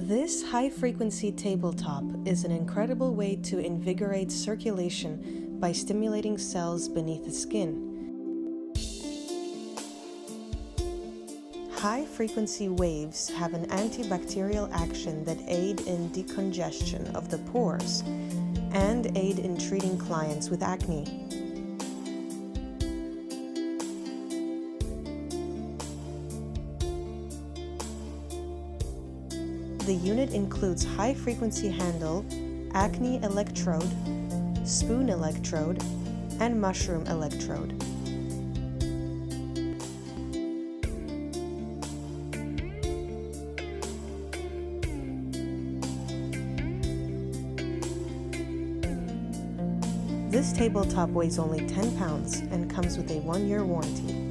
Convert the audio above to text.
This high-frequency tabletop is an incredible way to invigorate circulation by stimulating cells beneath the skin. High-frequency waves have an antibacterial action that aid in decongestion of the pores and aid in treating clients with acne. The unit includes high-frequency handle, acne electrode, spoon electrode, and mushroom electrode. This tabletop weighs only 10 pounds and comes with a 1-year warranty.